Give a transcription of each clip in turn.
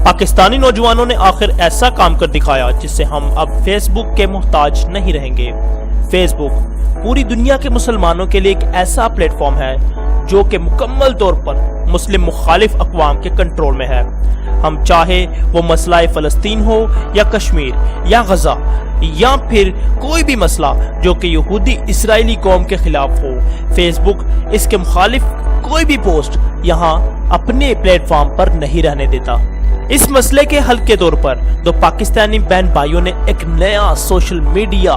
पाकिस्तानी नौजवानों ने आखिर ऐसा काम कर दिखाया जिससे हम अब फेसबुक के मोहताज नहीं रहेंगे। फेसबुक पूरी दुनिया के मुसलमानों के लिए एक ऐसा प्लेटफॉर्म है जो कि मुकम्मल तौर पर मुस्लिम मुखालिफ अक़वाम के कंट्रोल में है। हम चाहे वो मसला फ़लस्तीन हो या कश्मीर या गजा या फिर कोई भी मसला जो कि यहूदी इसराइली कौम के खिलाफ हो, फेसबुक इसके मुखालिफ कोई भी पोस्ट यहाँ अपने प्लेटफॉर्म पर नहीं रहने देता। इस मसले के हल के तौर पर दो पाकिस्तानी बहन भाइयों ने एक नया सोशल मीडिया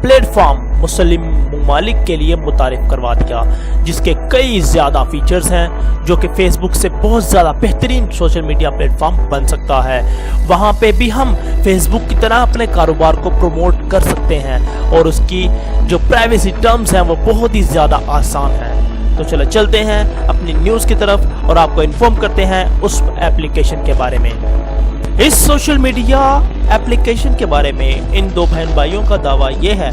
प्लेटफॉर्म मुस्लिम ममालिक के लिए मुतारिफ करवा दिया, जिसके कई ज्यादा फीचर्स हैं जो कि फेसबुक से बहुत ज्यादा बेहतरीन सोशल मीडिया प्लेटफॉर्म बन सकता है। वहां पे भी हम फेसबुक की तरह अपने कारोबार को प्रमोट कर सकते हैं और उसकी जो प्राइवेसी टर्म्स हैं वो बहुत ही ज्यादा आसान है। तो चलो चलते हैं अपनी न्यूज़ की तरफ और आपको इन्फॉर्म करते हैं उस एप्लीकेशन के बारे में। इस सोशल मीडिया एप्लीकेशन के बारे में इन दो बहन भाइयों का दावा यह है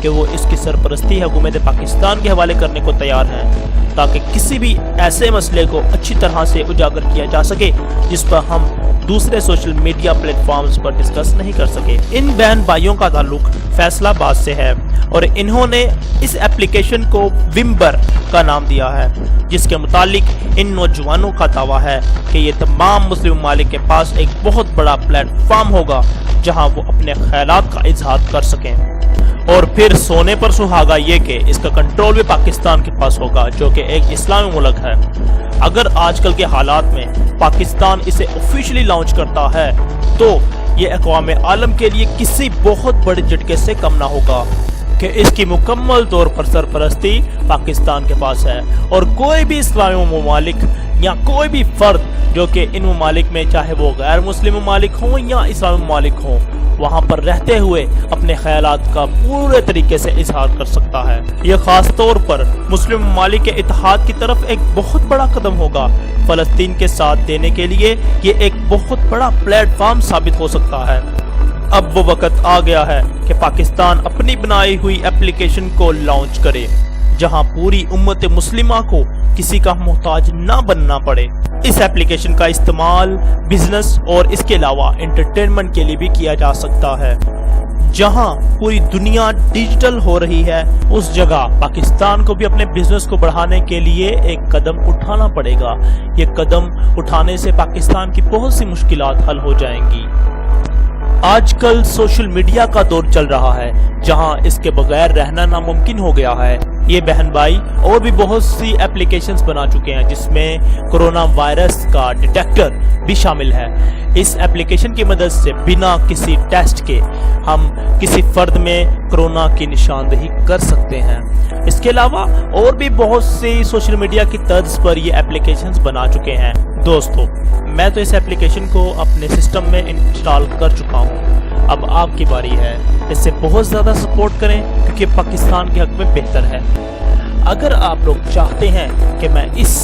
कि वो इसकी सरपरस्ती हुकूमत पाकिस्तान के हवाले करने को तैयार हैं ताकि किसी भी ऐसे मसले को अच्छी तरह से उजागर किया जा सके जिस पर हम दूसरे सोशल मीडिया प्लेटफॉर्म्स पर डिस्कस नहीं कर सके। इन बहन भाइयों का ताल्लुक फैसलाबाद से है और इन्होंने इस एप्लीकेशन को विम्बर का नाम दिया है, जिसके मुतालिक इन नौजवानों का दावा है कि ये तमाम मुस्लिम ममालिक के पास एक बहुत बड़ा प्लेटफॉर्म होगा जहां वो अपने ख्यालात का इजहार कर सकें। और फिर सोने पर सुहागा ये कि इसका कंट्रोल भी पाकिस्तान के पास होगा जो कि एक इस्लामी मुल्क है। अगर आजकल के हालात में पाकिस्तान इसे ऑफिशियली लॉन्च करता है तो ये अक़वाम आलम के लिए किसी बहुत बड़े झटके से कम ना होगा कि इसकी मुकम्मल तौर पर सरपरस्ती पाकिस्तान के पास है और कोई भी इस्लामी ममालिक या कोई भी फर्द जो कि इन ममालिक में चाहे वो गैर मुस्लिम ममालिक हों या इस्लामी ममालिक हों, वहाँ पर रहते हुए अपने ख्यालात का पूरे तरीके से इजहार कर सकता है। यह खास तौर पर मुस्लिम ममालिक के इत्तेहाद की तरफ एक बहुत बड़ा कदम होगा। फ़लस्तीन के साथ देने के लिए ये एक बहुत बड़ा प्लेटफॉर्म साबित हो सकता है। अब वो वक्त आ गया है कि पाकिस्तान अपनी बनाई हुई एप्लीकेशन को लॉन्च करे जहां पूरी उम्मत मुस्लिमा को किसी का मोहताज ना बनना पड़े। इस एप्लीकेशन का इस्तेमाल बिजनेस और इसके अलावा एंटरटेनमेंट के लिए भी किया जा सकता है। जहां पूरी दुनिया डिजिटल हो रही है उस जगह पाकिस्तान को भी अपने बिजनेस को बढ़ाने के लिए एक कदम उठाना पड़ेगा। ये कदम उठाने से पाकिस्तान की बहुत सी मुश्किलात हल हो जाएंगी। आजकल सोशल मीडिया का दौर चल रहा है जहां इसके बगैर रहना नामुमकिन हो गया है। ये बहन भाई और भी बहुत सी एप्लीकेशंस बना चुके हैं जिसमें कोरोना वायरस का डिटेक्टर भी शामिल है। इस एप्लीकेशन की मदद से बिना किसी टेस्ट के हम किसी फर्द में कोरोना की निशानदेही कर सकते हैं। इसके अलावा और भी बहुत सी सोशल मीडिया की तर्ज पर ये एप्लीकेशंस बना चुके हैं। दोस्तों, मैं तो इस एप्लीकेशन को अपने सिस्टम में इंस्टॉल कर चुका हूँ। अब आपकी बारी है, इससे बहुत ज़्यादा सपोर्ट करें क्योंकि पाकिस्तान के हक में बेहतर है। अगर आप लोग चाहते हैं कि मैं इस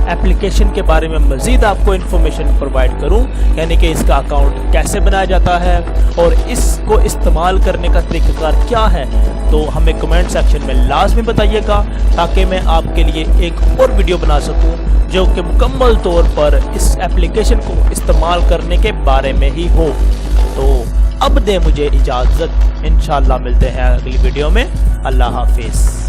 एप्लीकेशन के बारे में मज़ीद आपको इन्फॉर्मेशन प्रोवाइड करूं, यानी कि इसका अकाउंट कैसे बनाया जाता है और इसको इस्तेमाल करने का तरीक़ाकार क्या है, तो हमें कमेंट सेक्शन में लाजमी बताइएगा ताकि मैं आपके लिए एक और वीडियो बना सकूं जो कि मुकम्मल तौर पर इस एप्लीकेशन को इस्तेमाल करने के बारे में ही हो। तो अब दे मुझे इजाज़त, इंशाअल्लाह मिलते हैं अगली वीडियो में। अल्लाह हाफिज़।